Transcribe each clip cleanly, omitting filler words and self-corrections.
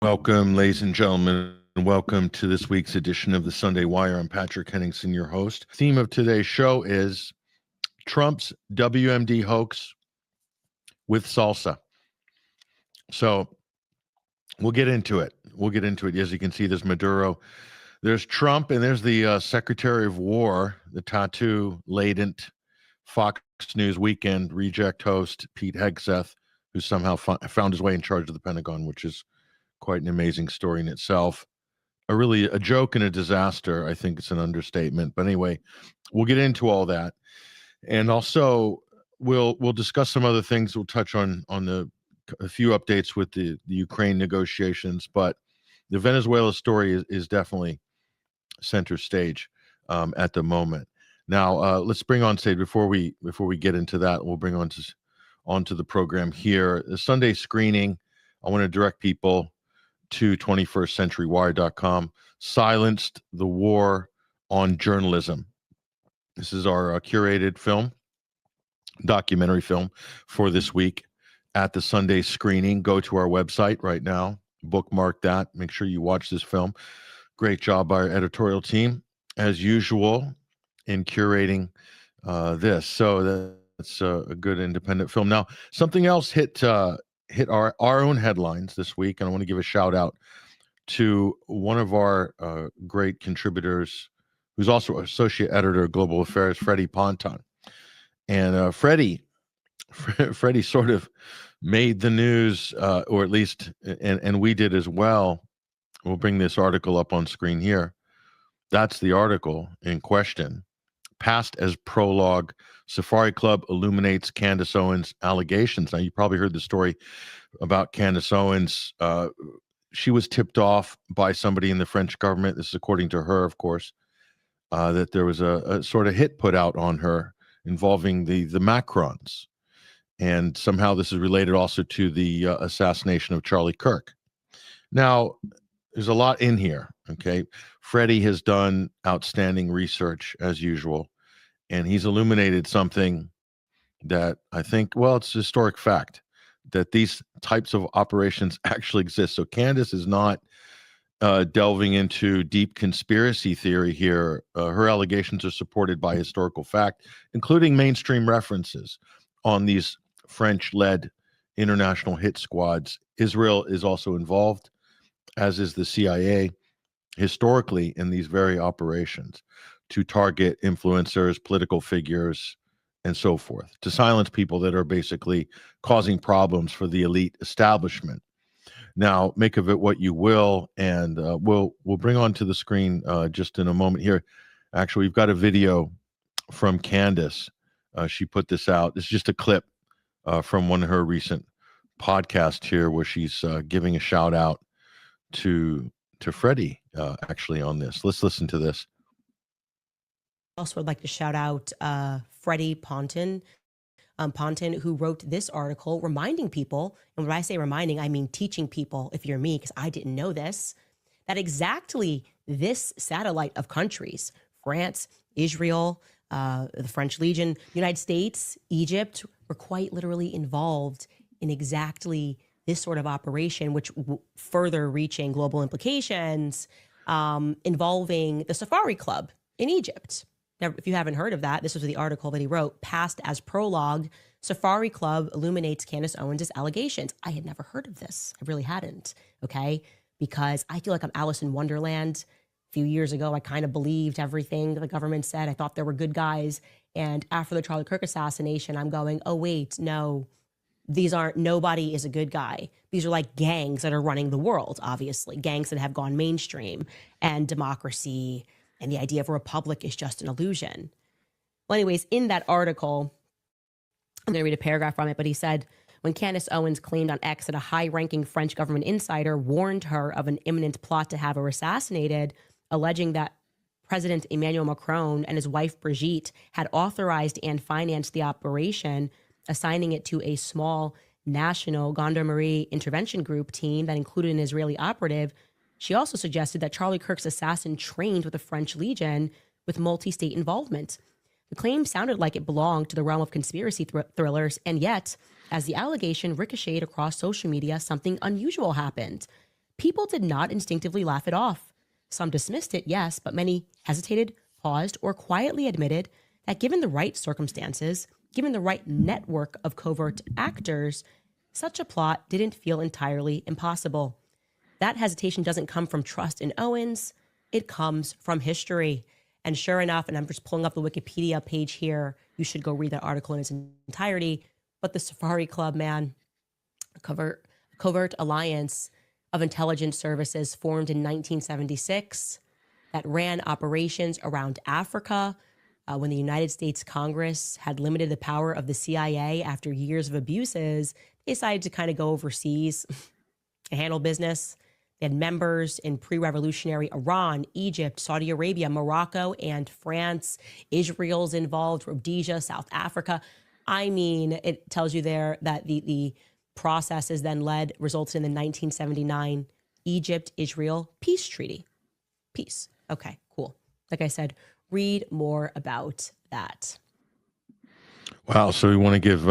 Welcome, ladies and gentlemen, and welcome to this week's edition of the Sunday Wire. I'm Patrick Henningsen, your host. Theme of today's show is Trump's WMD hoax with Salsa. So we'll get into it. As you can see, there's Maduro, there's Trump, and there's the Secretary of War, the tattoo-laden Fox News Weekend reject host, Pete Hegseth, who somehow found his way in charge of the Pentagon, which is quite an amazing story in itself. A joke and a disaster. I think it's an understatement. But anyway, we'll get into all that, and also we'll discuss some other things. We'll touch on a few updates with the Ukraine negotiations, but the Venezuela story is definitely center stage at the moment. Now let's bring on stage before we get into that. We'll bring onto the program here the Sunday screening. I want to direct people to 21stcenturywire.com. Silenced the War on Journalism. This is our curated documentary film for this week at the Sunday screening. Go to our website right now, bookmark that, make sure you watch this film. Great job by our editorial team, as usual, in curating this. So that's a good independent film. Now, something else hit our own headlines this week, and I want to give a shout out to one of our great contributors, who's also associate editor of Global Affairs, Freddie Ponton. And Freddie sort of made the news, or at least, and we did as well. We'll bring this article up on screen here. That's the article in question. Passed as prologue, Safari Club illuminates Candace Owens' allegations. Now, you probably heard the story about Candace Owens. She was tipped off by somebody in the French government. This is according to her, of course, that there was a sort of hit put out on her involving the Macrons. And somehow this is related also to the assassination of Charlie Kirk. Now, there's a lot in here, okay? Freddie has done outstanding research, as usual, and he's illuminated something that I think, well, it's a historic fact that these types of operations actually exist. So Candace is not delving into deep conspiracy theory here. Her allegations are supported by historical fact, including mainstream references on these French-led international hit squads. Israel is also involved, as is the CIA, historically in these very operations to target influencers, political figures, and so forth, to silence people that are basically causing problems for the elite establishment. Now, make of it what you will, and we'll bring onto the screen just in a moment here. Actually, we've got a video from Candace. She put this out. It's just a clip from one of her recent podcasts here, where she's giving a shout out to Freddie actually on this. Let's listen to this. Also would like to shout out Freddie Ponton, who wrote this article reminding people, and when I say reminding, I mean teaching people, if you're me, because I didn't know this, that exactly this satellite of countries, France, Israel, the French Legion, United States, Egypt, were quite literally involved in exactly this sort of operation, which further reaching global implications, involving the Safari Club in Egypt. Now, if you haven't heard of that, this was the article that he wrote, passed as prologue, Safari Club illuminates Candace Owens' allegations. I had never heard of this. I really hadn't, okay? Because I feel like I'm Alice in Wonderland. A few years ago, I kind of believed everything the government said. I thought there were good guys. And after the Charlie Kirk assassination, I'm going, oh, wait, no, nobody is a good guy. These are like gangs that are running the world, obviously. Gangs that have gone mainstream, and democracy and the idea of a republic is just an illusion. Well, anyways, in that article, I'm going to read a paragraph from it, but he said, when Candace Owens claimed on X that a high-ranking French government insider warned her of an imminent plot to have her assassinated, alleging that President Emmanuel Macron and his wife Brigitte had authorized and financed the operation, assigning it to a small national gendarmerie intervention group team that included an Israeli operative, she also suggested that Charlie Kirk's assassin trained with the French Legion with multi-state involvement. The claim sounded like it belonged to the realm of conspiracy thrillers, and yet, as the allegation ricocheted across social media, something unusual happened. People did not instinctively laugh it off. Some dismissed it, yes, but many hesitated, paused, or quietly admitted that given the right circumstances, given the right network of covert actors, such a plot didn't feel entirely impossible. That hesitation doesn't come from trust in Owens, it comes from history. And sure enough, and I'm just pulling up the Wikipedia page here, you should go read that article in its entirety, but the Safari Club, man, a covert alliance of intelligence services formed in 1976 that ran operations around Africa when the United States Congress had limited the power of the CIA after years of abuses. They decided to kind of go overseas and handle business. They had members in pre-revolutionary Iran, Egypt, Saudi Arabia, Morocco, and France. Israel's involved, Rhodesia, South Africa. I mean, it tells you there that the process is then resulted in the 1979 Egypt-Israel peace treaty. Peace. Okay, cool. Like I said, read more about that. Wow. So we want to give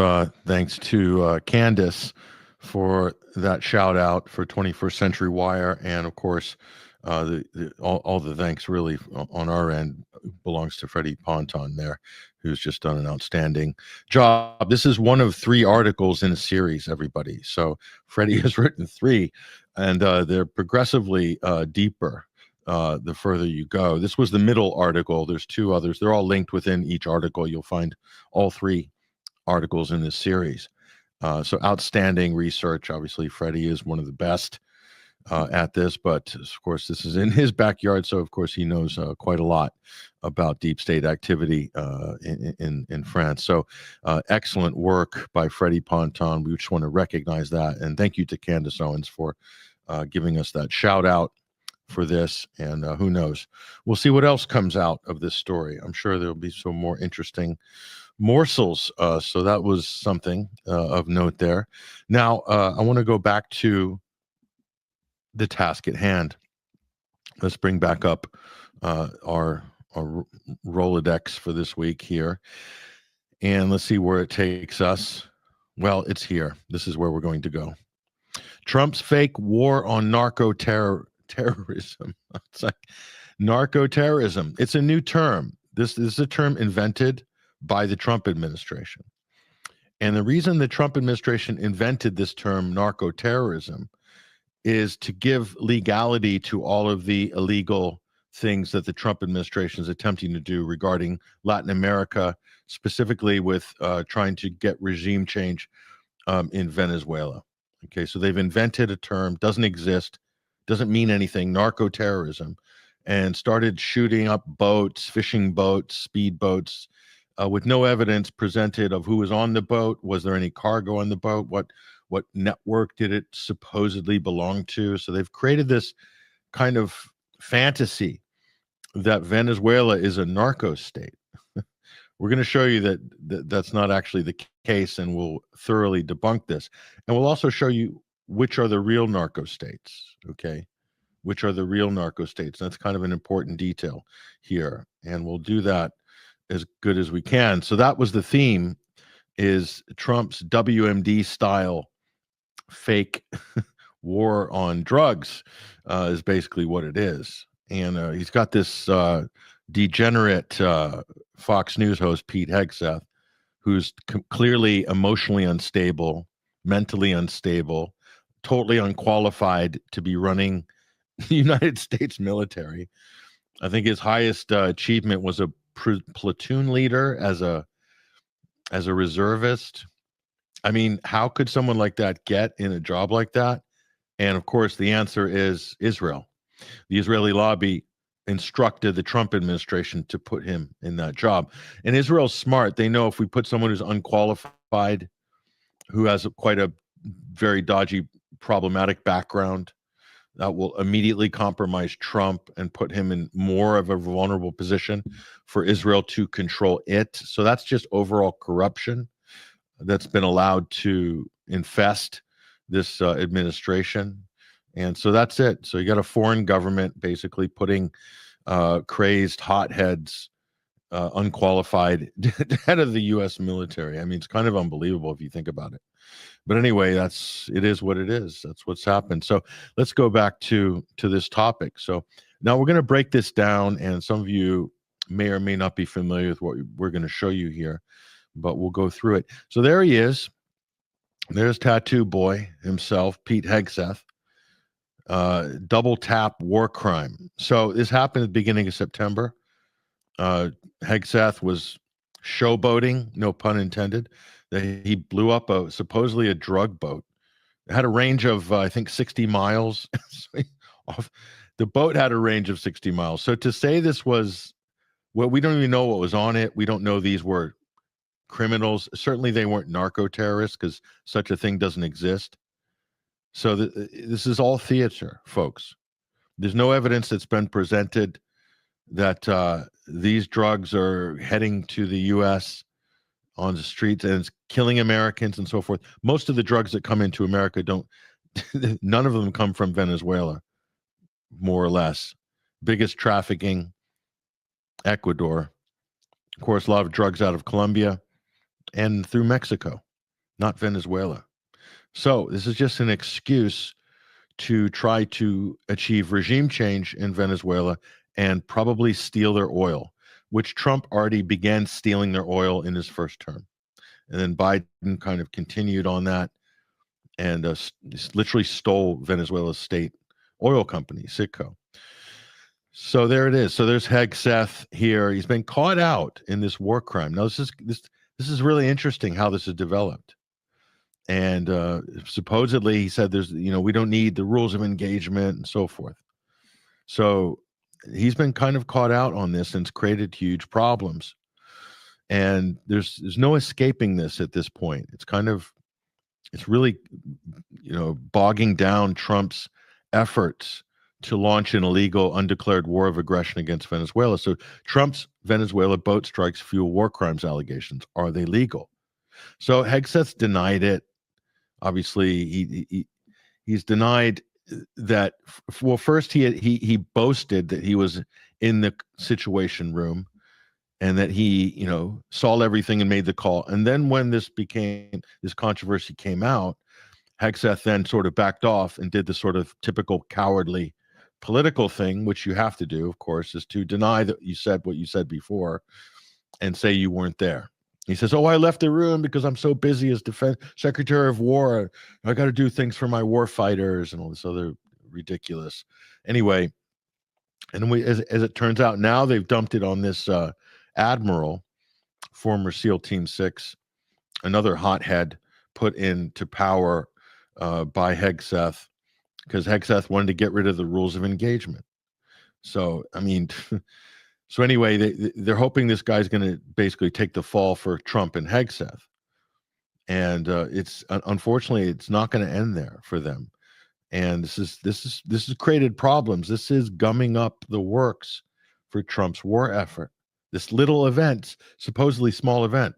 thanks to Candace for that shout out for 21st Century Wire. And of course, all the thanks really on our end belongs to Freddie Ponton there, who's just done an outstanding job. This is one of 3 articles in a series, everybody. So Freddie has written 3, and they're progressively deeper the further you go. This was the middle article. There's 2 others. They're all linked within each article. You'll find all 3 articles in this series. So outstanding research. Obviously, Freddie is one of the best at this, but of course, this is in his backyard. So, of course, he knows quite a lot about deep state activity in France. So, excellent work by Freddie Ponton. We just want to recognize that. And thank you to Candace Owens for giving us that shout out for this. And who knows? We'll see what else comes out of this story. I'm sure there'll be some more interesting morsels. So that was something of note there. Now, I want to go back to the task at hand. Let's bring back up our Rolodex for this week here. And let's see where it takes us. Well, it's here. This is where we're going to go. Trump's fake war on narco terrorism. It's like narco terrorism. It's a new term. This is a term invented by the Trump administration. And the reason the Trump administration invented this term narco terrorism is to give legality to all of the illegal things that the Trump administration is attempting to do regarding Latin America, specifically with trying to get regime change in Venezuela. Okay, so they've invented a term, doesn't exist, doesn't mean anything, narco terrorism, and started shooting up boats, fishing boats, speedboats, with no evidence presented of who was on the boat. Was there any cargo on the boat? What network did it supposedly belong to? So they've created this kind of fantasy that Venezuela is a narco state. We're going to show you that that's not actually the case, and we'll thoroughly debunk this. And we'll also show you which are the real narco states, okay? Which are the real narco states. That's kind of an important detail here, and we'll do that as good as we can. So that was the theme, is Trump's WMD-style fake war on drugs is basically what it is. And he's got this degenerate Fox News host, Pete Hegseth, who's clearly emotionally unstable, mentally unstable, totally unqualified to be running the United States military. I think his highest achievement was a platoon leader as a reservist. I mean, how could someone like that get in a job like that? And of course, the answer is Israel. The Israeli lobby instructed the Trump administration to put him in that job. And Israel's smart. They know if we put someone who's unqualified, who has quite a very dodgy, problematic background, that will immediately compromise Trump and put him in more of a vulnerable position for Israel to control it. So that's just overall corruption that's been allowed to infest this administration. And so that's it. So you got a foreign government basically putting crazed hotheads unqualified head of the U.S. military. I mean, it's kind of unbelievable if you think about it. But anyway, it is what it is. That's what's happened. So let's go back to this topic. So now we're going to break this down, and some of you may or may not be familiar with what we're going to show you here, but we'll go through it. So there he is. There's Tattoo Boy himself, Pete Hegseth. Double tap war crime. So this happened at the beginning of September. Hegseth was showboating, no pun intended. He blew up supposedly a drug boat. It had a range of, I think, 60 miles. The boat had a range of 60 miles. So to say this was, well, we don't even know what was on it. We don't know these were criminals. Certainly they weren't narco terrorists, because such a thing doesn't exist. So this is all theater, folks. There's no evidence that's been presented that these drugs are heading to the U.S. on the streets and it's killing Americans and so forth. Most of the drugs that come into America none of them come from Venezuela, more or less. Biggest trafficking, Ecuador. Of course, a lot of drugs out of Colombia and through Mexico, not Venezuela. So this is just an excuse to try to achieve regime change in Venezuela and probably steal their oil, which Trump already began stealing their oil in his first term. And then Biden kind of continued on that and literally stole Venezuela's state oil company, Citgo. So there it is. So there's Hegseth here. He's been caught out in this war crime. Now, this is really interesting how this is developed. And supposedly he said we don't need the rules of engagement and so forth. So he's been kind of caught out on this, and it's created huge problems. And there's no escaping this at this point. It's really, bogging down Trump's efforts to launch an illegal, undeclared war of aggression against Venezuela. So Trump's Venezuela boat strikes fuel war crimes allegations. Are they legal? So Hegseth denied it. Obviously, he's denied that. Well, first he boasted that he was in the Situation Room and that he saw everything and made the call. And then when this controversy came out, Hegseth then sort of backed off and did the sort of typical cowardly political thing, which you have to do, of course, is to deny that you said what you said before and say you weren't there. He says, I left the room because I'm so busy as Defense Secretary of War. I got to do things for my war fighters and all this other ridiculous. Anyway, and as it turns out, now they've dumped it on this admiral, former SEAL Team 6, another hothead put into power by Hegseth, because Hegseth wanted to get rid of the rules of engagement. So, I mean... So anyway, they're hoping this guy's going to basically take the fall for Trump and Hegseth, and unfortunately it's not going to end there for them. And this has created problems. This is gumming up the works for Trump's war effort. This little event, supposedly small event,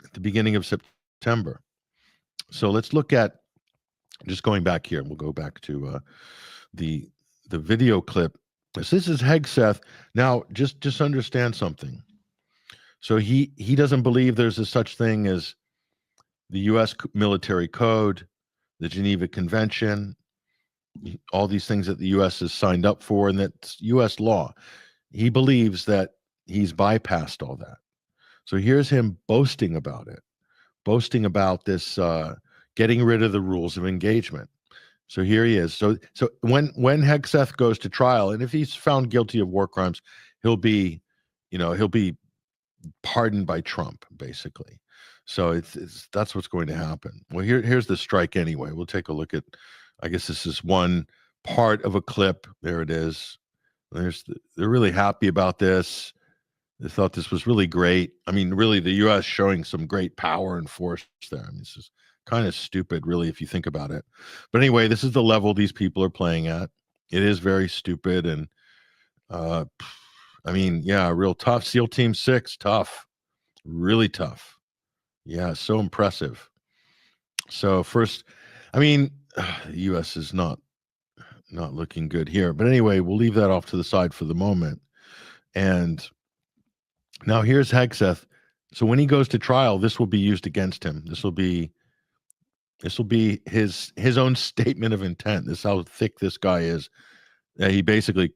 at the beginning of September. So let's look at, just going back here. We'll go back to the video clip. So this is Hegseth. Now, just understand something. So he doesn't believe there's a such thing as the U.S. military code, the Geneva Convention, all these things that the U.S. has signed up for, and that's U.S. law. He believes that he's bypassed all that. So here's him boasting about it, boasting about this getting rid of the rules of engagement. So here he is. So when Hegseth goes to trial, and if he's found guilty of war crimes, he'll be pardoned by Trump, basically. So that's what's going to happen. Well, here's the strike anyway. We'll take a look at. I guess this is one part of a clip. There it is. They're really happy about this. They thought this was really great. I mean, really, the U.S. showing some great power and force there. I mean, this is kind of stupid, really, if you think about it. But anyway, this is the level these people are playing at. It is very stupid. And I mean, yeah, real tough. SEAL Team 6, tough, really tough. Yeah, so impressive. So first, I mean, the U.S. is not looking good here. But anyway, we'll leave that off to the side for the moment. And Now here's Hegseth. So when he goes to trial, this will be used against him. This will be his own statement of intent. This is how thick this guy is. He basically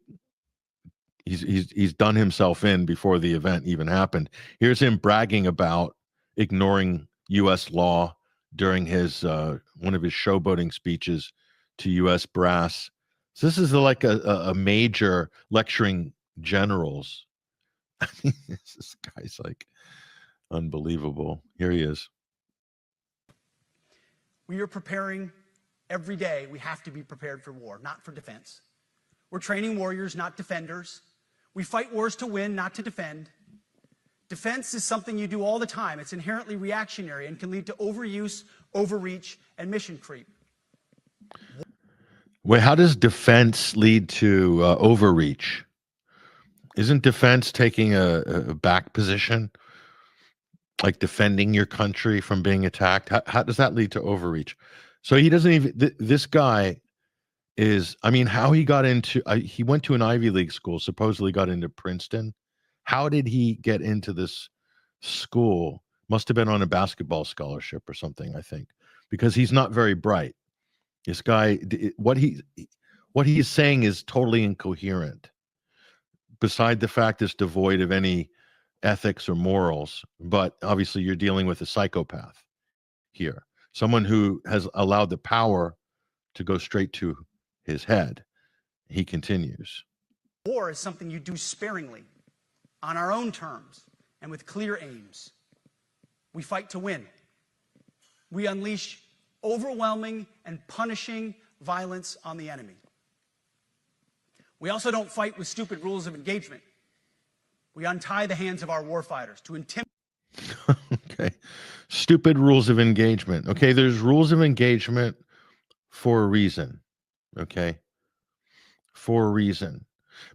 he's done himself in before the event even happened. Here's him bragging about ignoring U.S. law during his one of his showboating speeches to U.S. brass. So this is like a major lecturing generals. I mean, this guy's like unbelievable. Here he is. We are preparing every day. We have to be prepared for war, not for defense. We're training warriors, not defenders. We fight wars to win, not to defend. Defense is something you do all the time. It's inherently reactionary and can lead to overuse, overreach, and mission creep. Wait, how does defense lead to overreach? Isn't defense taking a back position, like defending your country from being attacked? How does that lead to overreach? So he doesn't even, this guy is, I mean, how he got into, he went to an Ivy League school, supposedly got into Princeton. How did he get into this school? Must have been on a basketball scholarship or something, I think, because he's not very bright. This guy, what he is saying is totally incoherent. Beside the fact it's devoid of any ethics or morals, but obviously you're dealing with a psychopath here, someone who has allowed the power to go straight to his head. He continues. War is something you do sparingly, on our own terms, and with clear aims. We fight to win. We unleash overwhelming and punishing violence on the enemy. We also don't fight with stupid rules of engagement. We untie the hands of our warfighters to intimidate. Okay. Stupid rules of engagement. Okay, there's rules of engagement for a reason. Okay. For a reason.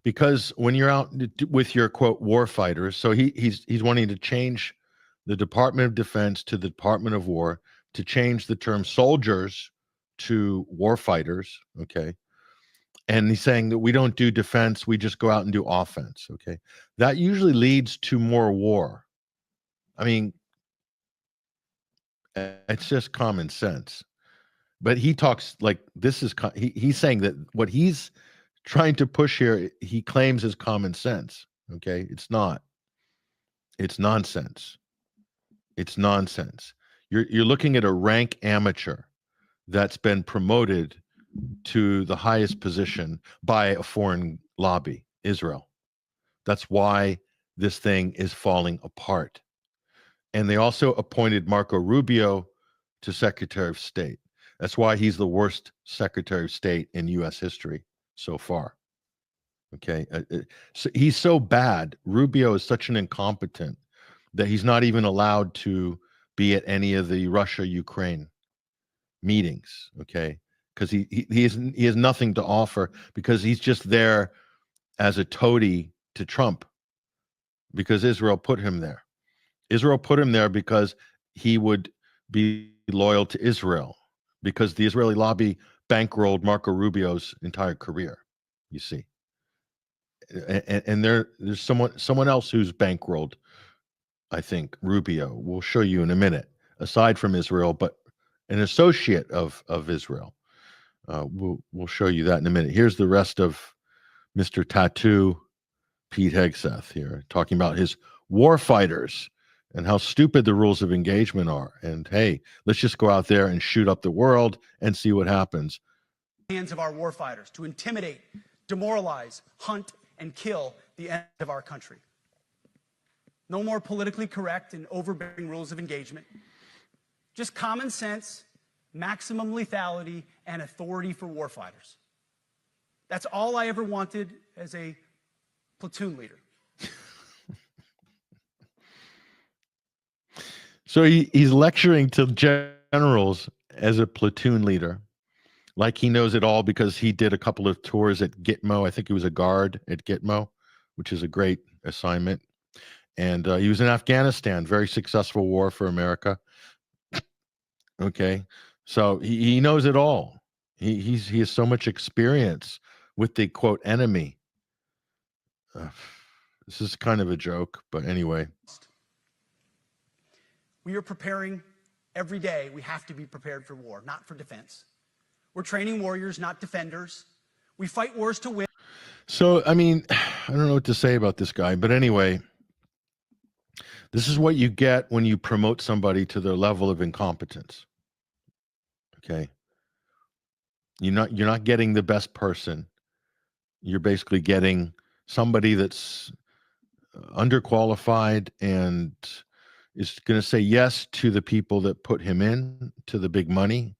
Because when you're out with your quote warfighters, so he's wanting to change the Department of Defense to the Department of War, to change the term soldiers to warfighters. Okay. And he's saying that we don't do defense, we just go out and do offense. Okay. That usually leads to more war. I mean, it's just common sense. But he talks like this is, he's saying that what he's trying to push here, he claims is common sense. Okay. It's not. It's nonsense. It's nonsense. You're looking at a rank amateur that's been promoted to the highest position by a foreign lobby, Israel. That's why this thing is falling apart. And they also appointed Marco Rubio to Secretary of State. That's why he's the worst Secretary of State in U.S. history so far. Okay. So he's so bad. Rubio is such an incompetent that he's not even allowed to be at any of the Russia-Ukraine meetings. Okay. Because he has nothing to offer, because he's just there as a toady to Trump, because Israel put him there. Israel put him there because he would be loyal to Israel, because the Israeli lobby bankrolled Marco Rubio's entire career, you see. And there's someone else who's bankrolled, I think, Rubio. We'll show you in a minute, aside from Israel, but an associate of Israel. We'll show you that in a minute. Here's the rest of Mr. Tattoo, Pete Hegseth here, talking about his war fighters and how stupid the rules of engagement are. And hey, let's just go out there and shoot up the world and see what happens. Hands of our warfighters to intimidate, demoralize, hunt, and kill the enemy of our country. No more politically correct and overbearing rules of engagement. Just common sense, maximum lethality, and authority for warfighters. That's all I ever wanted as a platoon leader. So he's lecturing to generals as a platoon leader, like he knows it all, because he did a couple of tours at Gitmo. I think he was a guard at Gitmo, which is a great assignment. And he was in Afghanistan, very successful war for America. Okay. So he knows it all. He has so much experience with the quote enemy. This is kind of a joke, but anyway. We are preparing every day. We have to be prepared for war, not for defense. We're training warriors, not defenders. We fight wars to win. So, I mean, I don't know what to say about this guy, but anyway, this is what you get when you promote somebody to their level of incompetence. Okay. You're not getting the best person. You're basically getting somebody that's underqualified and is going to say yes to the people that put him in to the big money,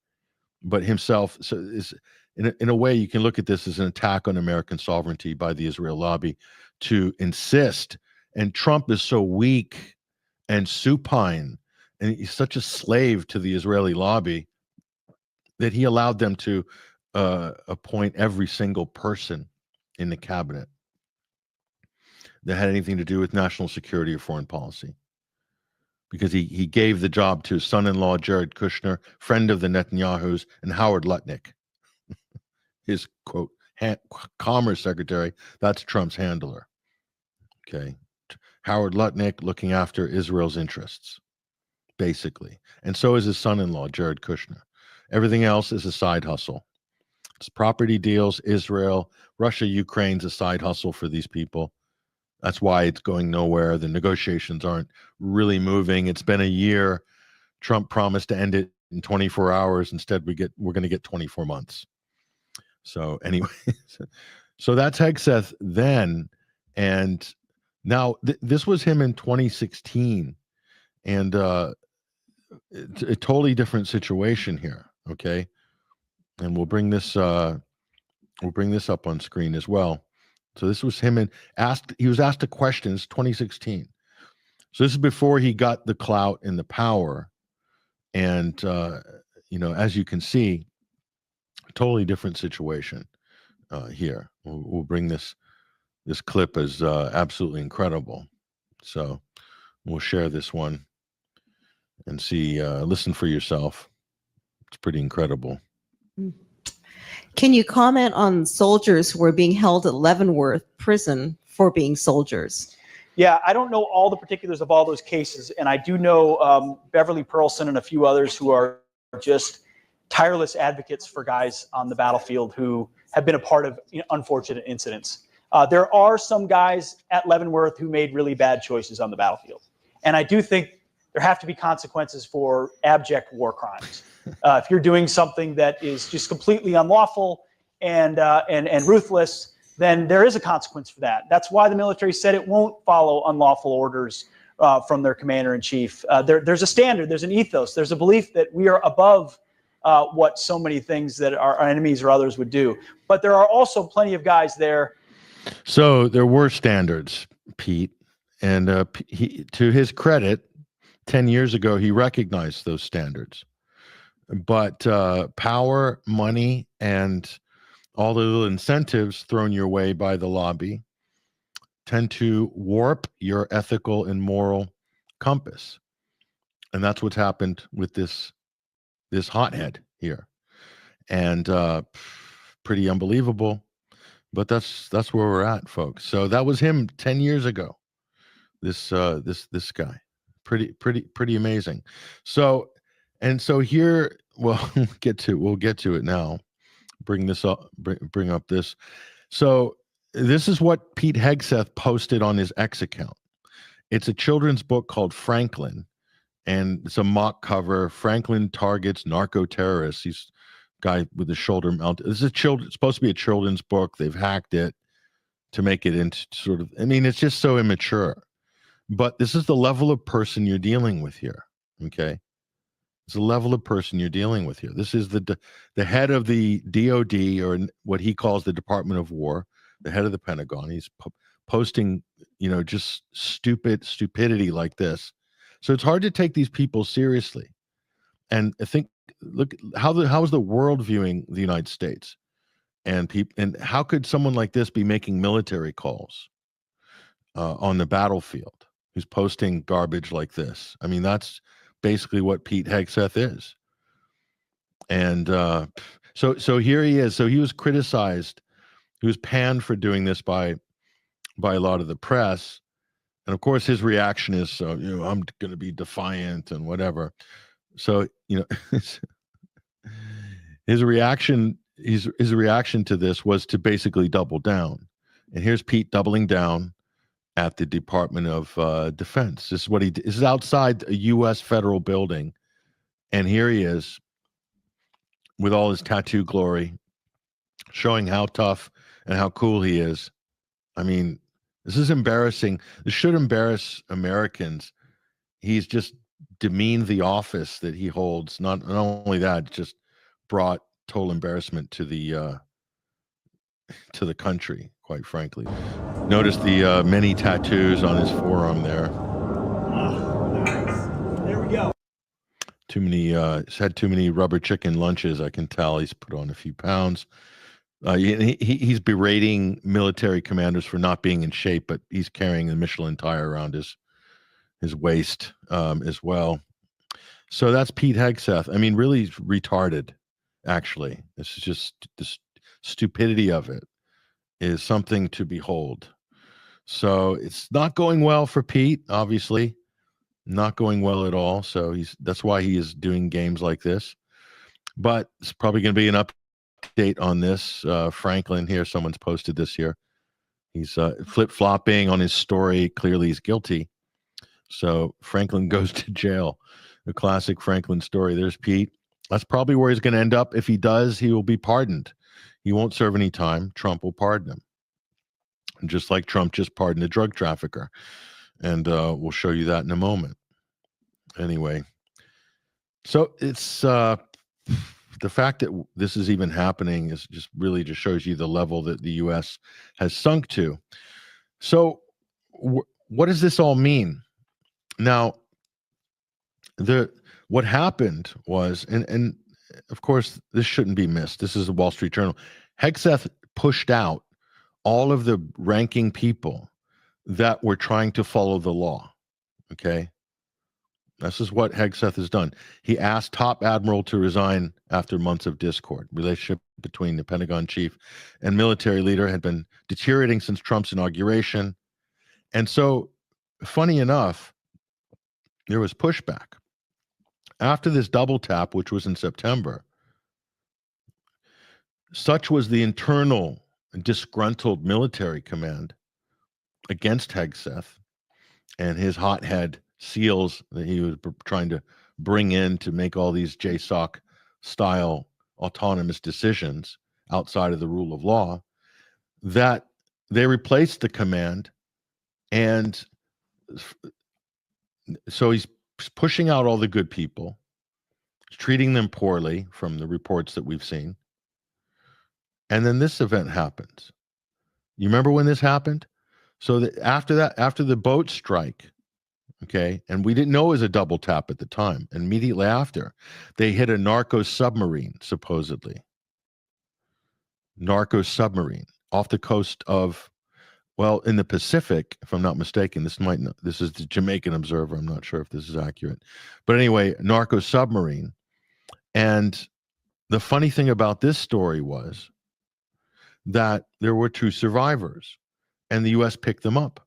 but himself. So is in a way you can look at this as an attack on American sovereignty by the Israel lobby to insist. And Trump is so weak and supine, and he's such a slave to the Israeli lobby that he allowed them to appoint every single person in the cabinet that had anything to do with national security or foreign policy, because he gave the job to his son-in-law, Jared Kushner, friend of the Netanyahus, and Howard Lutnick, his, quote, commerce secretary. That's Trump's handler. Okay. Howard Lutnick looking after Israel's interests, basically. And so is his son-in-law, Jared Kushner. Everything else is a side hustle. It's property deals, Israel, Russia, Ukraine's a side hustle for these people. That's why it's going nowhere. The negotiations aren't really moving. It's been a year. Trump promised to end it in 24 hours. Instead, we're going to get 24 months. So anyway, so that's Hegseth then. And now this was him in 2016. And it's a totally different situation here. Okay. And we'll bring this up on screen as well. So this was him, and he was asked a question. It's 2016. So this is before he got the clout and the power. And as you can see, totally different situation here. We'll bring this clip as absolutely incredible. So we'll share this one and see, listen for yourself. It's pretty incredible. Can you comment on soldiers who were being held at Leavenworth prison for being soldiers? Yeah, I don't know all the particulars of all those cases, and I do know Beverly Pearlson and a few others who are just tireless advocates for guys on the battlefield who have been a part of unfortunate incidents. There are some guys at Leavenworth who made really bad choices on the battlefield, and I do think there have to be consequences for abject war crimes. If you're doing something that is just completely unlawful and ruthless, then there is a consequence for that. That's why the military said it won't follow unlawful orders from their commander-in-chief. There's a standard, there's an ethos, there's a belief that we are above what so many things that our enemies or others would do. But there are also plenty of guys there. So there were standards, Pete, and to his credit, 10 years ago, he recognized those standards. But power, money, and all the little incentives thrown your way by the lobby tend to warp your ethical and moral compass. And that's what's happened with this hothead here. And pretty unbelievable. But that's where we're at, folks. So that was him 10 years ago. This guy. Pretty amazing. So here, well, we'll get to it now. Bring up this. So this is what Pete Hegseth posted on his X account. It's a children's book called Franklin, and it's a mock cover. Franklin targets narco terrorists. He's a guy with the shoulder mounted. This is it's supposed to be a children's book. They've hacked it to make it into sort of, I mean, it's just so immature. But this is the level of person you're dealing with here. Okay. It's the level of person you're dealing with here. This is the head of the DOD, or what he calls the Department of War, the head of the Pentagon. He's posting, just stupidity like this. So it's hard to take these people seriously. And I think, look, how is the world viewing the United States? And how could someone like this be making military calls on the battlefield? Who's posting garbage like this? I mean, that's basically what Pete Hegseth is. And so here he is. So he was criticized. He was panned for doing this by by a lot of the press. And of course, his reaction is, I'm going to be defiant and whatever. So, his reaction to this was to basically double down. And here's Pete doubling down at the Department of Defense. This is what this is outside a U.S. federal building. And here he is with all his tattoo glory, showing how tough and how cool he is. I mean, this is embarrassing. This should embarrass Americans. He's just demeaned the office that he holds. Not only that, just brought total embarrassment to the country, quite frankly. Notice the many tattoos on his forearm there. Oh, nice. There we go. Too many. He's had too many rubber chicken lunches. I can tell he's put on a few pounds. He's berating military commanders for not being in shape, but he's carrying the Michelin tire around his waist as well. So that's Pete Hegseth. I mean, really retarded, actually. This is just the stupidity of it is something to behold. So it's not going well for Pete, obviously. Not going well at all. So that's why he is doing games like this. But it's probably going to be an update on this. Franklin here, someone's posted this here. He's flip-flopping on his story. Clearly he's guilty. So Franklin goes to jail. The classic Franklin story. There's Pete. That's probably where he's going to end up. If he does, he will be pardoned. He won't serve any time. Trump will pardon him. And just like Trump just pardoned a drug trafficker. And we'll show you that in a moment. Anyway, so it's the fact that this is even happening is just really just shows you the level that the U.S. has sunk to. So what does this all mean? Now, what happened was, and of course, this shouldn't be missed. This is the Wall Street Journal. Hegseth pushed out all of the ranking people that were trying to follow the law. Okay. This is what Hegseth has done. He asked top admiral to resign after months of discord. Relationship between the Pentagon chief and military leader had been deteriorating since Trump's inauguration. And so, funny enough, there was pushback. After this double tap, which was in September, such was the internal disgruntled military command against Hegseth and his hothead SEALs that he was trying to bring in to make all these JSOC style autonomous decisions outside of the rule of law, that they replaced the command. And so he's pushing out all the good people, treating them poorly from the reports that we've seen. And then this event happens. You remember when this happened? So after the boat strike, okay, and we didn't know it was a double tap at the time. Immediately after, they hit a narco submarine, supposedly. Narco submarine off the coast of, well, in the Pacific, if I'm not mistaken. This is the Jamaican Observer. I'm not sure if this is accurate. But anyway, narco submarine. And the funny thing about this story was that there were 2 survivors, and the U.S. picked them up.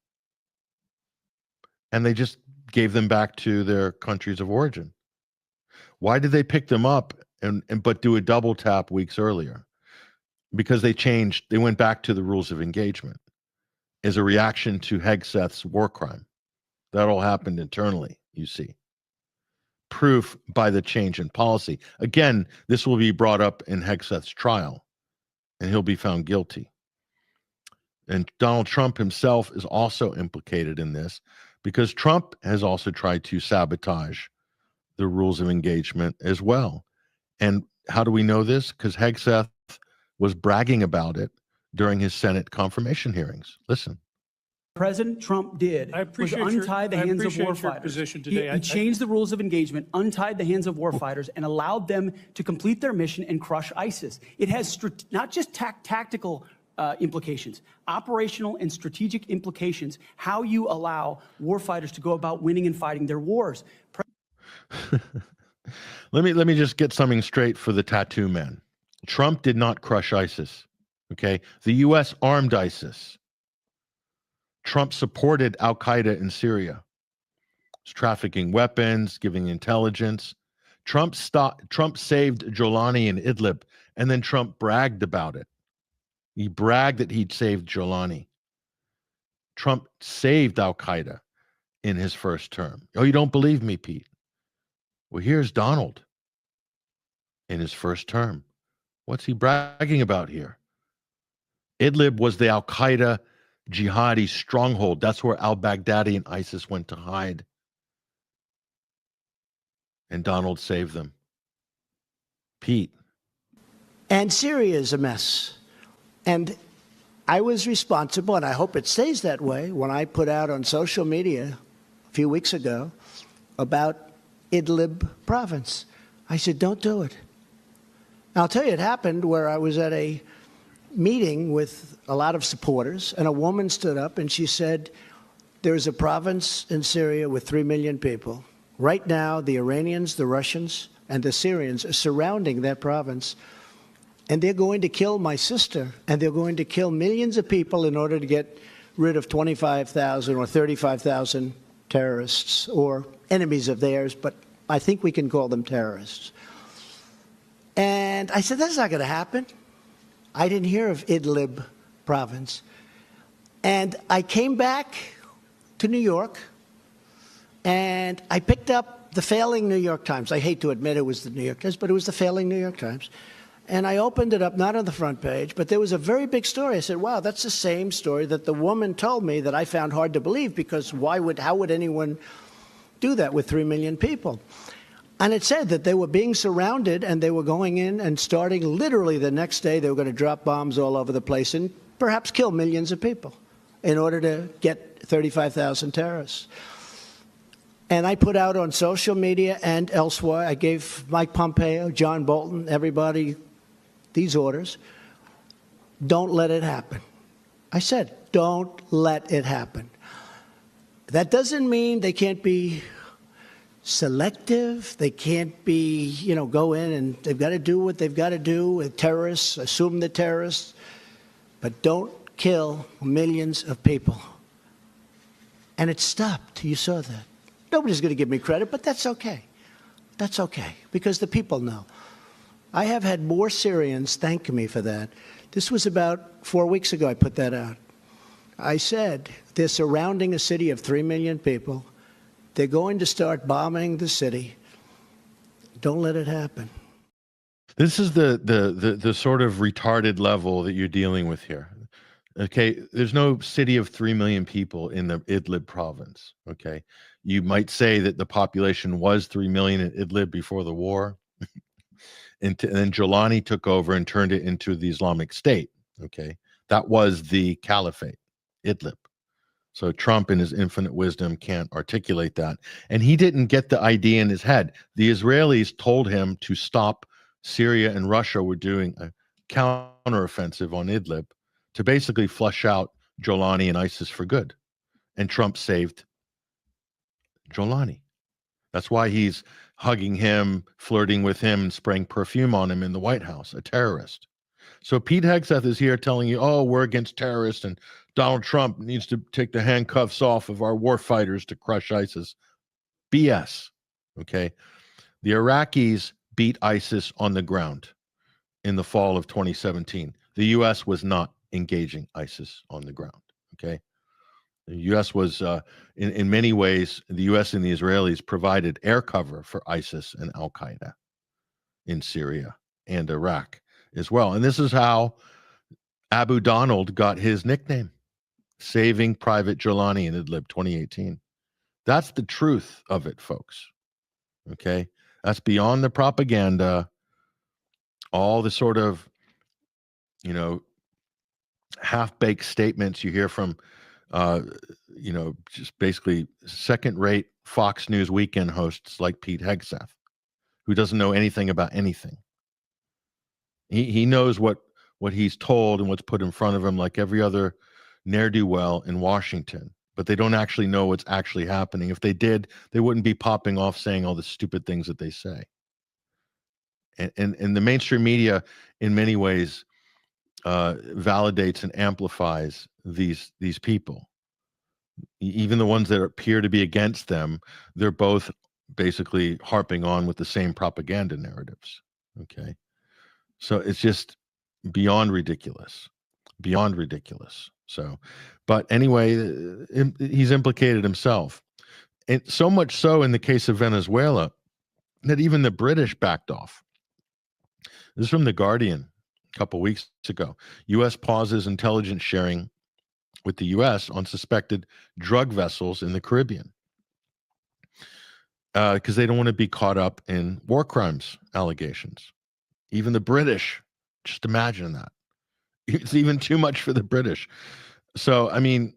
And they just gave them back to their countries of origin. Why did they pick them up but do a double tap weeks earlier? Because they went back to the rules of engagement as a reaction to Hegseth's war crime. That all happened internally, you see. Proof by the change in policy. Again, this will be brought up in Hegseth's trial, and he'll be found guilty. And Donald Trump himself is also implicated in this, because Trump has also tried to sabotage the rules of engagement as well. And how do we know this? Because Hegseth was bragging about it during his Senate confirmation hearings. Listen. President Trump did was untie the hands of warfighters. He changed the rules of engagement, untied the hands of warfighters, and allowed them to complete their mission and crush ISIS. It has not just tactical implications, operational and strategic implications, how you allow warfighters to go about winning and fighting their wars. Let me just get something straight for the tattoo man. Trump did not crush ISIS. Okay, the U.S. armed ISIS. Trump supported Al-Qaeda in Syria. He's trafficking weapons, giving intelligence. Trump saved Jolani in Idlib, and then Trump bragged about it. He bragged that he'd saved Jolani. Trump saved Al-Qaeda in his first term. Oh, you don't believe me, Pete? Well, here's Donald in his first term. What's he bragging about here? Idlib was the Al-Qaeda jihadi stronghold. That's where al-Baghdadi and ISIS went to hide. And Donald saved them. Pete. And Syria is a mess. And I was responsible, and I hope it stays that way, when I put out on social media a few weeks ago about Idlib province. I said, don't do it. Now, I'll tell you, it happened where I was at a meeting with a lot of supporters, and a woman stood up and she said, there's a province in Syria with 3 million people. Right now, the Iranians, the Russians, and the Syrians are surrounding that province, and they're going to kill my sister, and they're going to kill millions of people in order to get rid of 25,000 or 35,000 terrorists or enemies of theirs, but I think we can call them terrorists. And I said, that's not going to happen. I didn't hear of Idlib province. And I came back to New York, and I picked up the failing New York Times. I hate to admit it was the New York Times, but it was the failing New York Times. And I opened it up, not on the front page, but there was a very big story. I said, wow, that's the same story that the woman told me that I found hard to believe, because how would anyone do that with 3 million people? And it said that they were being surrounded, and they were going in and starting literally the next day, they were going to drop bombs all over the place and perhaps kill millions of people in order to get 35,000 terrorists. And I put out on social media and elsewhere, I gave Mike Pompeo, John Bolton, everybody these orders. Don't let it happen. I said, don't let it happen. That doesn't mean they can't be selective. They can't be, go in and they've got to do what they've got to do with terrorists, assume they're terrorists, but don't kill millions of people. And it stopped. You saw that. Nobody's going to give me credit, but that's okay. That's okay, because the people know. I have had more Syrians thank me for that. This was about 4 weeks ago I put that out. I said, they're surrounding a city of 3 million people. They're going to start bombing the city. Don't let it happen. This is the sort of retarded level that you're dealing with here. Okay, there's no city of 3 million people in the Idlib province. Okay, you might say that the population was 3 million in Idlib before the war. And then Jolani took over and turned it into the Islamic State. Okay, that was the caliphate, Idlib. So Trump, in his infinite wisdom, can't articulate that. And he didn't get the idea in his head. The Israelis told him to stop. Syria and Russia were doing a counteroffensive on Idlib to basically flush out Jolani and ISIS for good. And Trump saved Jolani. That's why he's hugging him, flirting with him, and spraying perfume on him in the White House, a terrorist. So Pete Hegseth is here telling you, oh, we're against terrorists, and Donald Trump needs to take the handcuffs off of our war fighters to crush ISIS. BS, okay? The Iraqis beat ISIS on the ground in the fall of 2017. The U.S. was not engaging ISIS on the ground, okay? The U.S. was, in many ways, the U.S. and the Israelis provided air cover for ISIS and Al-Qaeda in Syria and Iraq as well. And this is how Abu Donald got his nickname, Saving Private Jolani in Idlib 2018. That's the truth of it, folks. Okay? That's beyond the propaganda, all the sort of, half-baked statements you hear from just basically second-rate Fox News weekend hosts like Pete Hegseth, who doesn't know anything about anything. He knows what he's told and what's put in front of him, like every other ne'er-do-well in Washington, but they don't actually know what's actually happening. If they did, they wouldn't be popping off saying all the stupid things that they say. And the mainstream media, in many ways, validates and amplifies these people. even the ones that appear to be against them, they're both basically harping on with the same propaganda narratives. Okay. So it's just beyond ridiculous, beyond ridiculous. So, but anyway, he's implicated himself. And so much so in the case of Venezuela that even the British backed off. This is from The Guardian a couple weeks ago. U.S. pauses intelligence sharing with the U.S. on suspected drug vessels in the Caribbean because they don't want to be caught up in war crimes allegations. Even the British, just imagine that. It's even too much for the British. So, I mean,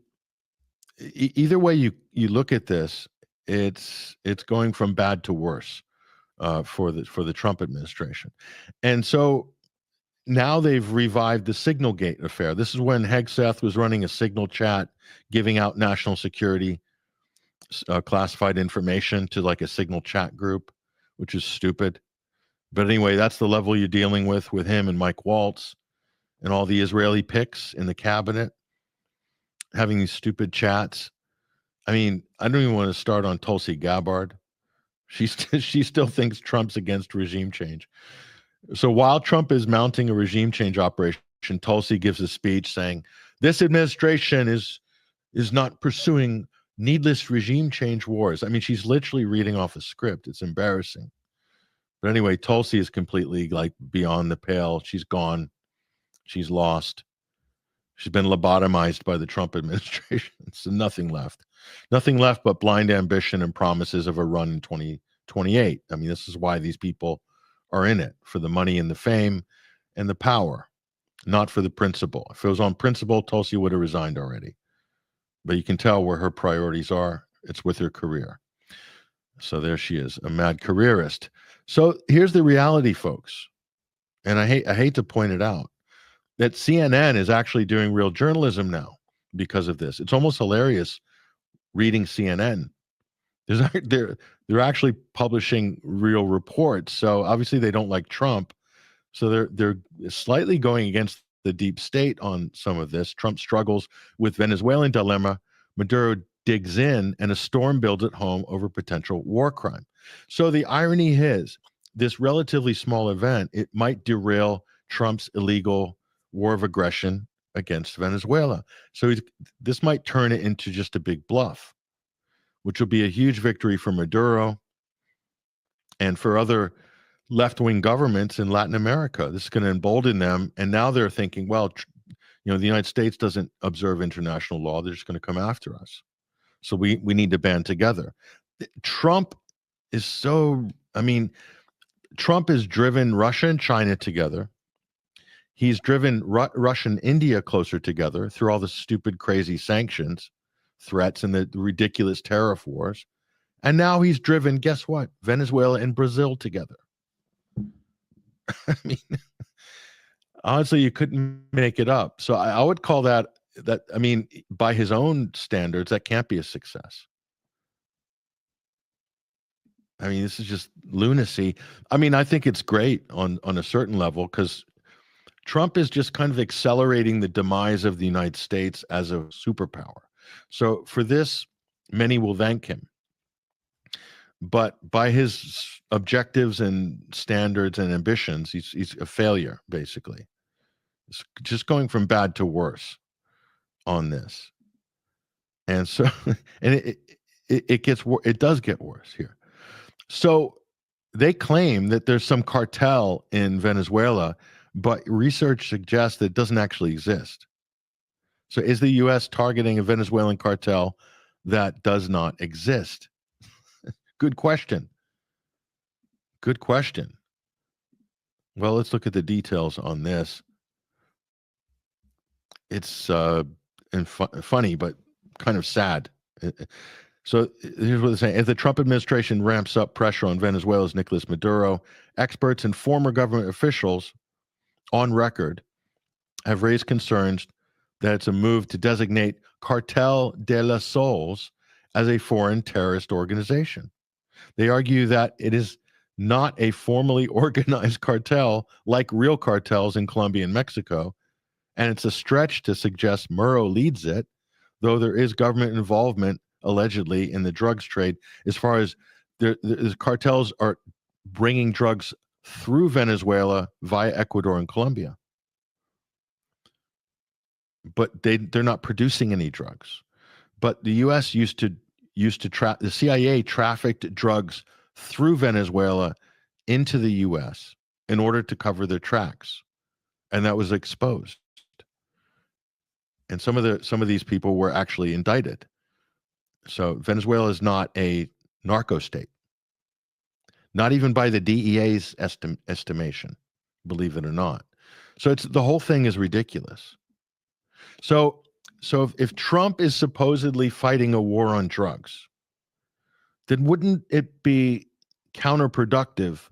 either way you look at this, it's going from bad to worse for the Trump administration. And so now they've revived the Signalgate affair. This is when Hegseth was running a Signal chat, giving out national security classified information to like a Signal chat group, which is stupid. But anyway, that's the level you're dealing with him and Mike Waltz and all the Israeli picks in the cabinet having these stupid chats. I mean, I don't even want to start on Tulsi Gabbard. She still thinks Trump's against regime change. So while Trump is mounting a regime change operation, Tulsi gives a speech saying, this administration is not pursuing needless regime change wars. I mean, she's literally reading off a script. It's embarrassing. But anyway, Tulsi is completely like beyond the pale. She's gone. She's lost. She's been lobotomized by the Trump administration. So nothing left. Nothing left but blind ambition and promises of a run in 2028. I mean, this is why these people are in it, for the money and the fame and the power, not for the principle. If it was on principle, Tulsi would have resigned already. But you can tell where her priorities are. It's with her career. So there she is, a mad careerist. So here's the reality, folks. And I hate to point it out, that CNN is actually doing real journalism now because of this. It's almost hilarious reading CNN. They're actually publishing real reports. So obviously they don't like Trump. So they're slightly going against the deep state on some of this. Trump struggles with Venezuelan dilemma. Maduro digs in, and a storm builds at home over potential war crime. So the irony is, this relatively small event, it might derail Trump's illegal war of aggression against Venezuela. So this might turn it into just a big bluff, which will be a huge victory for Maduro and for other left-wing governments in Latin America. This is going to embolden them. And now they're thinking, well, the United States doesn't observe international law. They're just going to come after us. So we need to band together. Trump is Trump has driven Russia and China together. He's driven Russia and India closer together through all the stupid, crazy sanctions, threats, and the ridiculous tariff wars. And now he's driven, guess what? Venezuela and Brazil together. I mean, honestly, you couldn't make it up. So I would call that, I mean, by his own standards, that can't be a success. I mean, this is just lunacy. I mean, I think it's great on a certain level because Trump is just kind of accelerating the demise of the United States as a superpower. So for this, many will thank him. But by his objectives and standards and ambitions, he's a failure, basically. It's just going from bad to worse on this. And so, and it does get worse here. So they claim that there's some cartel in Venezuela, but research suggests that it doesn't actually exist. So is the U.S. targeting a Venezuelan cartel that does not exist? Good question. Good question. Well, let's look at the details on this. It's funny, but kind of sad. So here's what they're saying. As the Trump administration ramps up pressure on Venezuela's Nicolas Maduro, experts and former government officials on record have raised concerns that it's a move to designate Cartel de las Soles as a foreign terrorist organization. They argue that it is not a formally organized cartel like real cartels in Colombia and Mexico, and it's a stretch to suggest Maduro leads it. though there is government involvement allegedly in the drugs trade, as far as the cartels are bringing drugs through Venezuela via Ecuador and Colombia. But they're not producing any drugs. But the U.S. used to the CIA trafficked drugs through Venezuela into the U.S. in order to cover their tracks, and that was exposed. And some of these people were actually indicted. So Venezuela is not a narco state, not even by the DEA's estimation, believe it or not. So the whole thing is ridiculous. So if Trump is supposedly fighting a war on drugs, then wouldn't it be counterproductive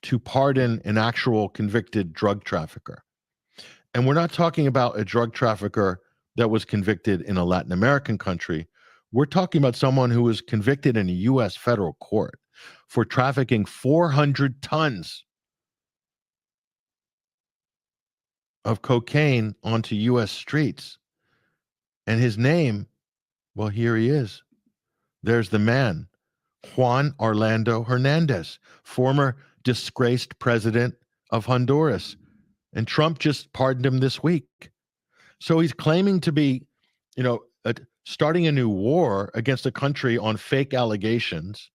to pardon an actual convicted drug trafficker? And we're not talking about a drug trafficker that was convicted in a Latin American country. We're talking about someone who was convicted in a U.S. federal court for trafficking 400 tons of cocaine onto U.S. streets. And his name, well, here he is. There's the man, Juan Orlando Hernandez, former disgraced president of Honduras. And Trump just pardoned him this week. So he's claiming to be, starting a new war against a country on fake allegations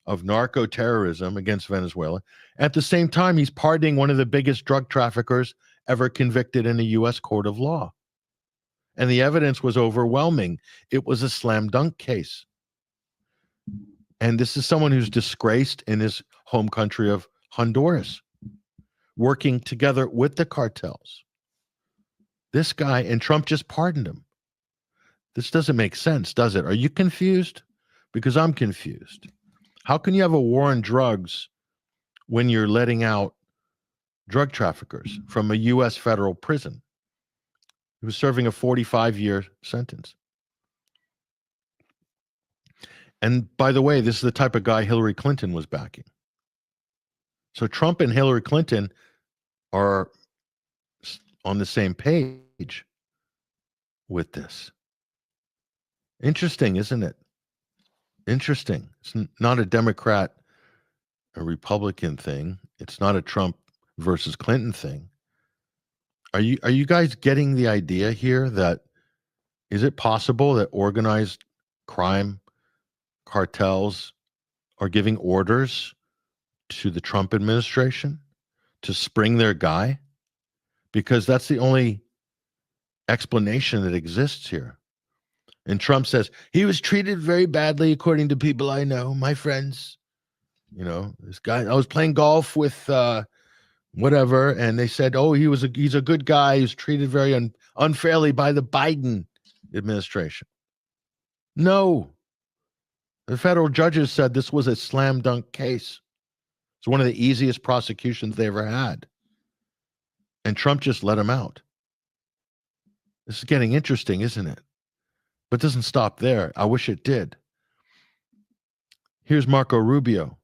of narco terrorism against Venezuela. At the same time, he's pardoning one of the biggest drug traffickers ever convicted in a U.S. court of law. And the evidence was overwhelming. It was a slam dunk case. And this is someone who's disgraced in his home country of Honduras, working together with the cartels. This guy, and Trump just pardoned him. This doesn't make sense, does it? Are you confused? Because I'm confused. How can you have a war on drugs when you're letting out drug traffickers from a U.S. federal prison? He was serving a 45-year sentence. And by the way, this is the type of guy Hillary Clinton was backing. So Trump and Hillary Clinton are on the same page with this. Interesting, isn't it? Interesting. It's not a Democrat or Republican thing. It's not a Trump versus Clinton thing. Are you guys getting the idea here that is it possible that organized crime cartels are giving orders to the Trump administration to spring their guy? Because that's the only explanation that exists here. And Trump says, he was treated very badly according to people I know, my friends. This guy, I was playing golf with whatever, and they said, oh, he's a good guy. He was treated very unfairly by the Biden administration. No. The federal judges said this was a slam dunk case. It's one of the easiest prosecutions they ever had. And Trump just let him out. This is getting interesting, isn't it? But it doesn't stop there. I wish it did. Here's Marco Rubio,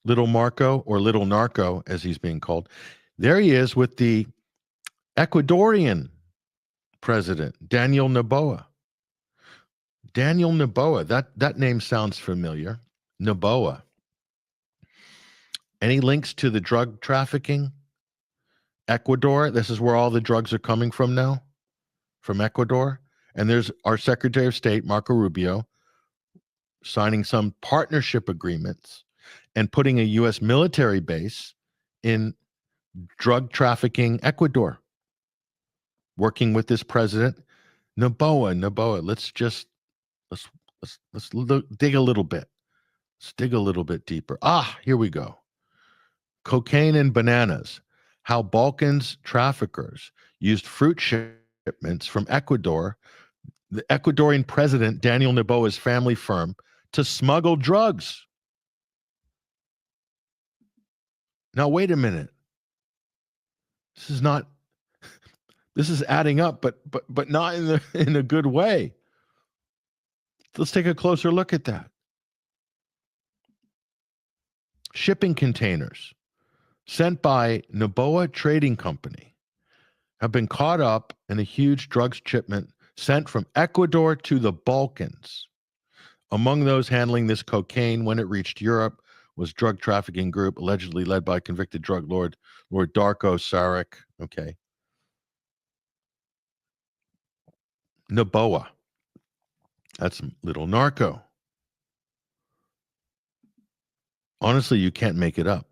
Little Marco, or Little Narco, as he's being called. There he is with the Ecuadorian president, Daniel Noboa. Daniel Noboa, that name sounds familiar. Noboa. Any links to the drug trafficking? Ecuador, this is where all the drugs are coming from now, from Ecuador. And there's our Secretary of State, Marco Rubio, signing some partnership agreements and putting a U.S. military base in drug trafficking Ecuador, working with this president, Noboa. Let's dig a little bit. Let's dig a little bit deeper. Here we go. Cocaine and bananas. How Balkans traffickers used fruit shipments from Ecuador, the Ecuadorian president, Daniel Noboa's family firm, to smuggle drugs. Now, wait a minute. This is adding up, but not in a good way. Let's take a closer look at that. Shipping containers sent by Noboa Trading Company have been caught up in a huge drugs shipment sent from Ecuador to the Balkans. Among those handling this cocaine when it reached Europe was drug trafficking group allegedly led by convicted drug lord Darko Saric. Okay. Naboa. That's little narco. Honestly, you can't make it up,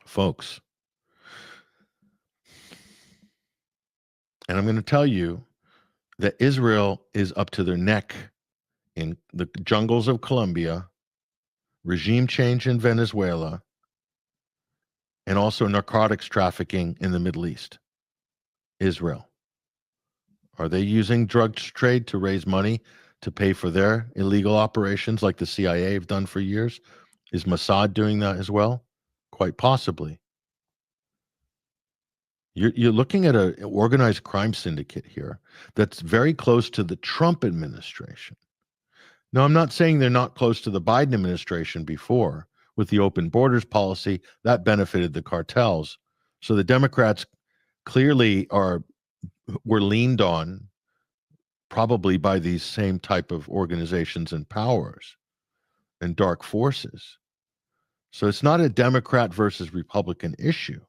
folks. And I'm going to tell you that Israel is up to their neck in the jungles of Colombia, regime change in Venezuela, and also narcotics trafficking in the Middle East. Israel. Are they using drug trade to raise money to pay for their illegal operations like the CIA have done for years? Is Mossad doing that as well? Quite possibly. You're looking at an organized crime syndicate here that's very close to the Trump administration. Now, I'm not saying they're not close to the Biden administration before with the open borders policy. That benefited the cartels. So the Democrats clearly were leaned on probably by these same type of organizations and powers and dark forces. So it's not a Democrat versus Republican issue.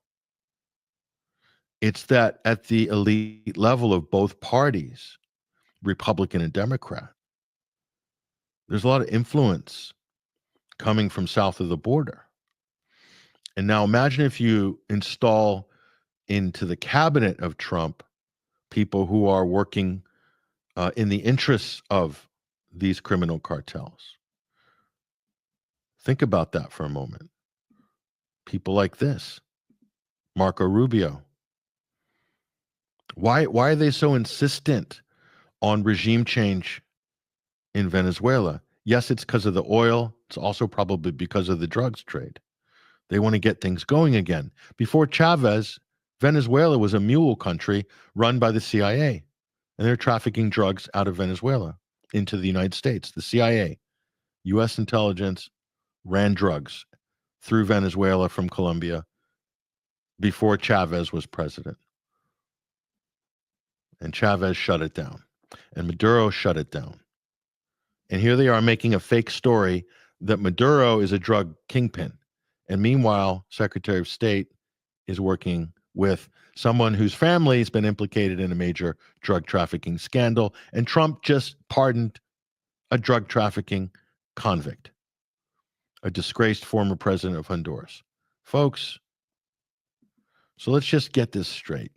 It's that at the elite level of both parties, Republican and Democrat, there's a lot of influence coming from south of the border. And now imagine if you install into the cabinet of Trump people who are working in the interests of these criminal cartels. Think about that for a moment. People like this, Marco Rubio. Why are they so insistent on regime change in Venezuela? Yes, it's because of the oil. It's also probably because of the drugs trade. They want to get things going again. Before Chavez, Venezuela was a mule country run by the CIA, and they're trafficking drugs out of Venezuela into the United States. The CIA, U.S. intelligence, ran drugs through Venezuela from Colombia before Chavez was president. And Chavez shut it down. And Maduro shut it down. And here they are making a fake story that Maduro is a drug kingpin. And meanwhile, Secretary of State is working with someone whose family has been implicated in a major drug trafficking scandal. And Trump just pardoned a drug trafficking convict, a disgraced former president of Honduras. Folks, so let's just get this straight.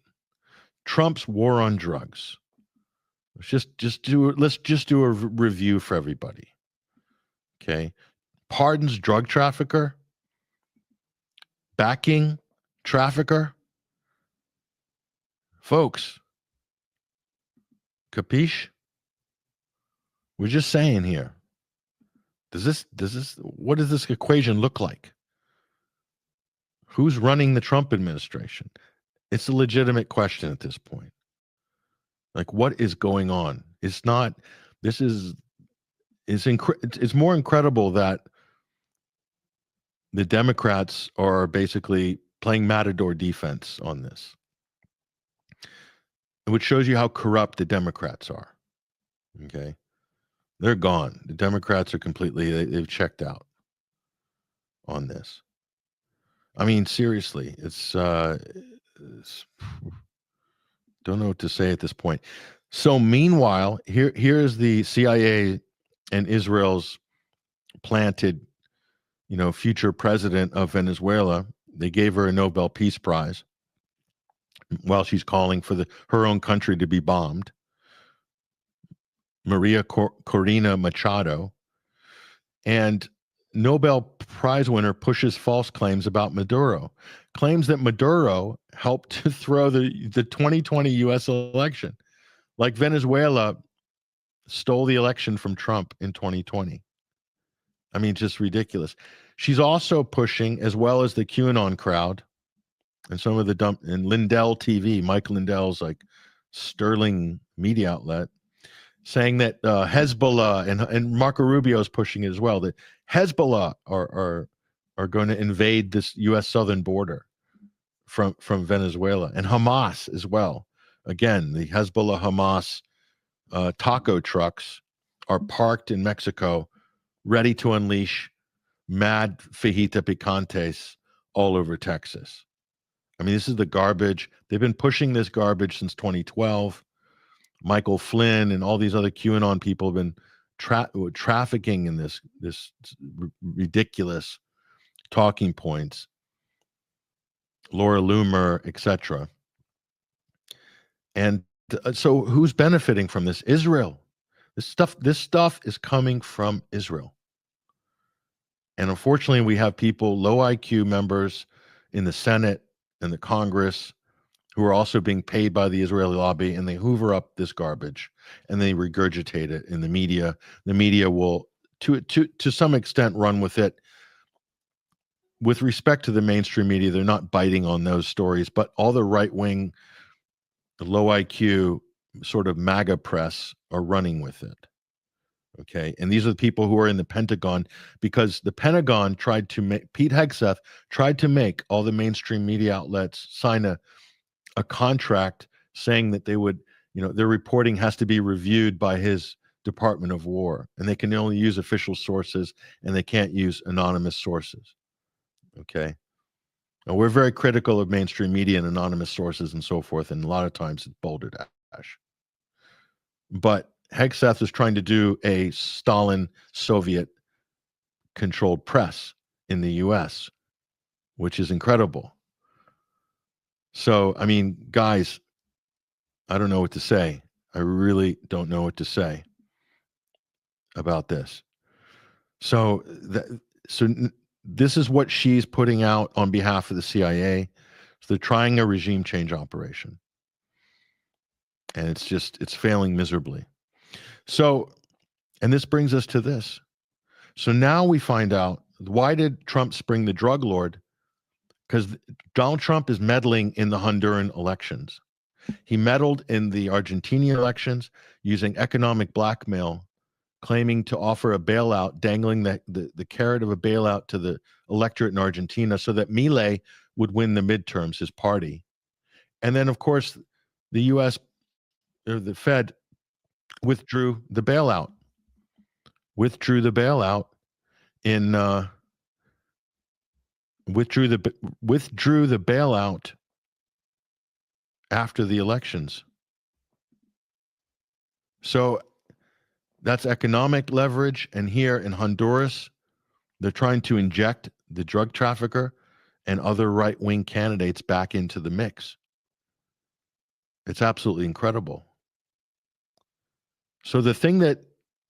Trump's war on drugs. Let's just do a review for everybody. Okay. Pardons drug trafficker, backing trafficker. Folks, capiche? We're just saying here. What does this equation look like? Who's running the Trump administration? It's a legitimate question at this point. Like, what is going on? It's not, it's more incredible that the Democrats are basically playing matador defense on this, which shows you how corrupt the Democrats are. Okay. They're gone. The Democrats are they've checked out on this. I mean, seriously, don't know what to say at this point. So meanwhile, here's the CIA and Israel's planted, future president of Venezuela. They gave her a Nobel Peace Prize while she's calling for her own country to be bombed. Maria Corina Machado. And Nobel Prize winner pushes false claims about Maduro, claims that Maduro helped to throw the 2020 U.S. election, like Venezuela stole the election from Trump in 2020. I mean, just ridiculous. She's also pushing, as well as the QAnon crowd and some of and Lindell TV, Mike Lindell's like sterling media outlet, saying that Hezbollah and Marco Rubio is pushing it as well, that Hezbollah are going to invade this U.S. southern border from Venezuela, and Hamas as well, Again, the Hezbollah Hamas taco trucks are parked in Mexico, ready to unleash mad fajita picantes all over Texas. I mean, this is the garbage. They've been pushing this garbage since 2012. Michael Flynn and all these other QAnon people have been trafficking in this ridiculous talking points. Laura Loomer, etc. And so who's benefiting from this? Israel. This stuff is coming from Israel. And unfortunately, we have people, low IQ members in the Senate and the Congress, who are also being paid by the Israeli lobby, and they hoover up this garbage and they regurgitate it in the media. The media will, to some extent, run with it. With respect to the mainstream media, they're not biting on those stories, but all the right-wing, the low IQ sort of MAGA press are running with it. Okay, and these are the people who are in the Pentagon, because the Pentagon tried to make, Pete Hegseth tried to make all the mainstream media outlets sign a contract saying that they would, their reporting has to be reviewed by his Department of War, and they can only use official sources and they can't use anonymous sources. Okay. Now, we're very critical of mainstream media and anonymous sources and so forth, and a lot of times it's balderdash. But Hegseth is trying to do a Stalin Soviet controlled press in the US, which is incredible. So, I mean, guys, I don't know what to say. I really don't know what to say about this. So, this is what she's putting out on behalf of the CIA. So they're trying a regime change operation. And it's failing miserably. So, and this brings us to this. So now we find out, why did Trump spring the drug lord? Because Donald Trump is meddling in the Honduran elections. He meddled in the Argentinian elections using economic blackmail, claiming to offer a bailout, dangling the carrot of a bailout to the electorate in Argentina so that Milei would win the midterms, his party. And then, of course, the U.S., or the Fed, withdrew the bailout withdrew the bailout after the elections. So that's economic leverage. And here in Honduras, they're trying to inject the drug trafficker and other right-wing candidates back into the mix. It's absolutely incredible. So the thing that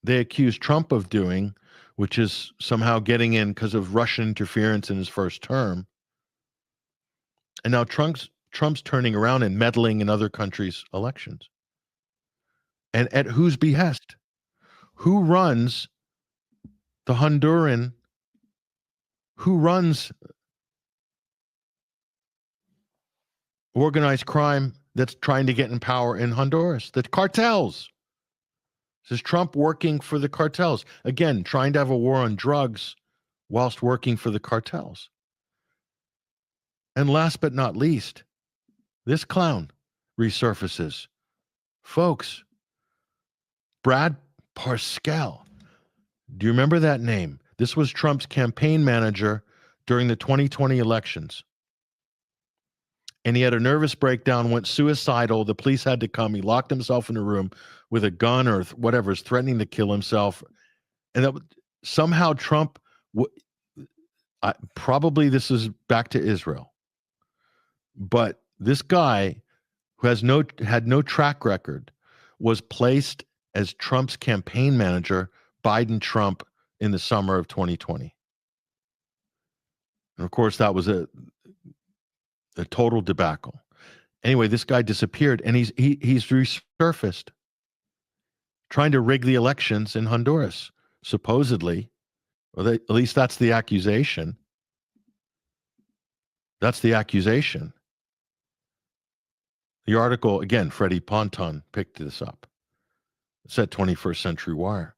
they accuse Trump of doing, which is somehow getting in because of Russian interference in his first term, and now Trump's turning around and meddling in other countries' elections. And at whose behest? Who runs the Honduran? Who runs organized crime that's trying to get in power in Honduras? The cartels. This is Trump working for the cartels. Again, trying to have a war on drugs whilst working for the cartels. And last but not least, this clown resurfaces. Folks, Brad Parscale. Do you remember that name? This was Trump's campaign manager during the 2020 elections. And he had a nervous breakdown, went suicidal. The police had to come. He locked himself in a room with a gun or whatever, is threatening to kill himself. And that somehow Trump, probably this is back to Israel. But this guy who had no track record was placed as Trump's campaign manager, Biden-Trump, in the summer of 2020. And of course, that was a total debacle. Anyway, this guy disappeared, and he's resurfaced, trying to rig the elections in Honduras, supposedly. Or at least that's the accusation. That's the accusation. The article, again, Freddie Ponton picked this up. It's at 21st Century Wire.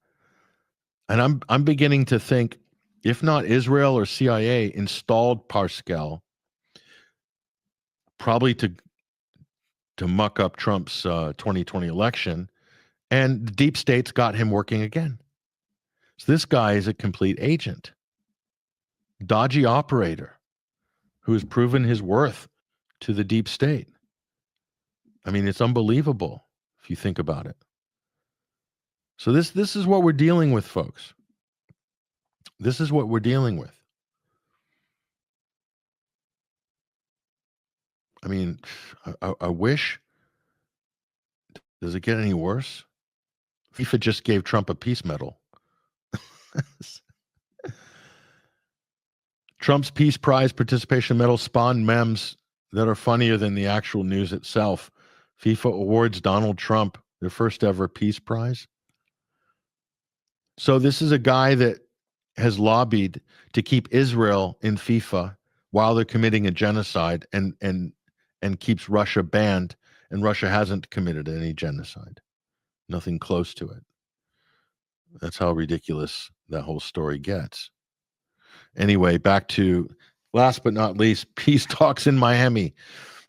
And I'm beginning to think, if not Israel or CIA installed Parscale, probably to muck up Trump's 2020 election, and the deep state's got him working again. So this guy is a complete agent, dodgy operator who has proven his worth to the deep state. I mean, it's unbelievable if you think about it. So this is what we're dealing with, folks. This is what we're dealing with. I mean, I wish. Does it get any worse? FIFA just gave Trump a peace medal. Trump's Peace Prize participation medal spawned memes that are funnier than the actual news itself. FIFA awards Donald Trump their first ever Peace Prize. So this is a guy that has lobbied to keep Israel in FIFA while they're committing a genocide and keeps Russia banned, and Russia hasn't committed any genocide. Nothing close to it. That's how ridiculous that whole story gets. Anyway, back to, last but not least, peace talks in Miami.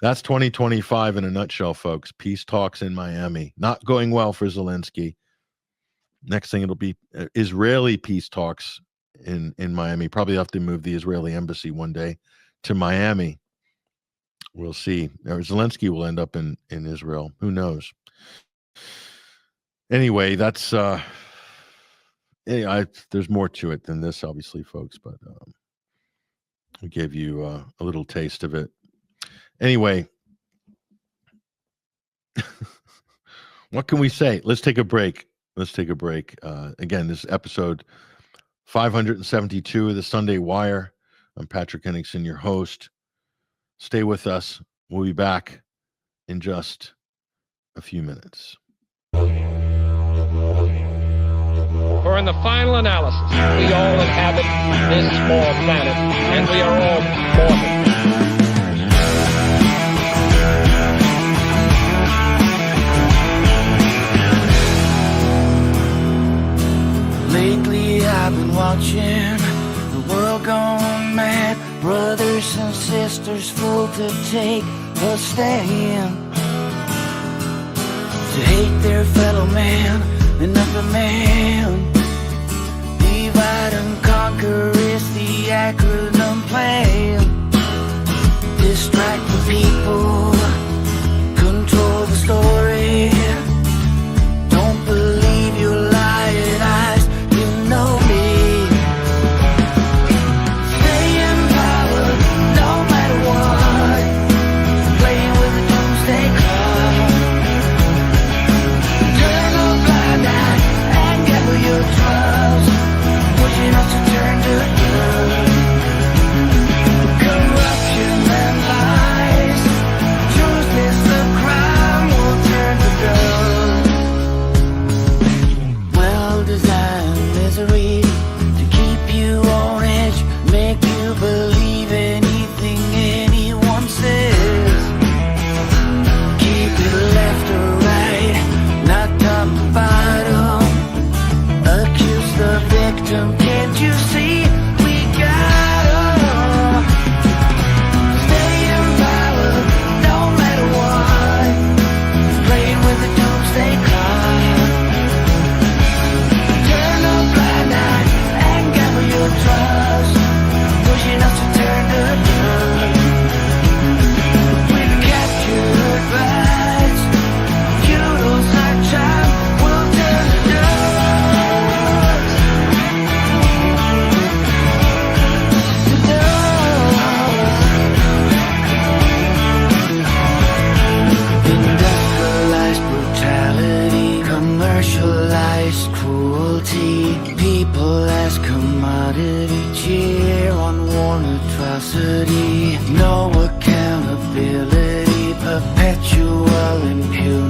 That's 2025 in a nutshell, folks. Peace talks in Miami. Not going well for Zelensky. Next thing, it'll be Israeli peace talks in Miami. Probably have to move the Israeli embassy one day to Miami. We'll see. Or Zelensky will end up in Israel. Who knows? Anyway, that's there's more to it than this, obviously, folks, but we gave you a little taste of it. Anyway, what can we say? Let's take a break. Again, this is episode 572 of the Sunday Wire. I'm Patrick Henningsen, your host. Stay with us. We'll be back in just a few minutes. For in the final analysis, we all inhabit this small planet, and we are all mortal. Lately I've been watching the world gone mad. Brothers and sisters full to take a stand, to hate their fellow man, another man. Divide and conquer is the acronym plan. Distract the people, control the story. Don't believe your lying eyes, you know me. Stay in power no matter what. Play with the doomsday clock. Turn a blind eye and gamble your trust. Pushing us to turn to good. Corruption and lies. Truth is the crime will turn to dust. Well-designed misery to keep you on edge, make you believe anything anyone says. Keep it left or right, not top to bottom. Accuse the victim, can't you see we got 'em? Stay in power no matter what. Playing with the doomsday clock. Turn a blind eye and gamble your trust. Pushing us to turn to good. With captured rights, feudal time will turn to dust. Industrialized brutality, commercialized cruelty, people as commodity, cheer on war atrocity, no accountability, perpetual impunity.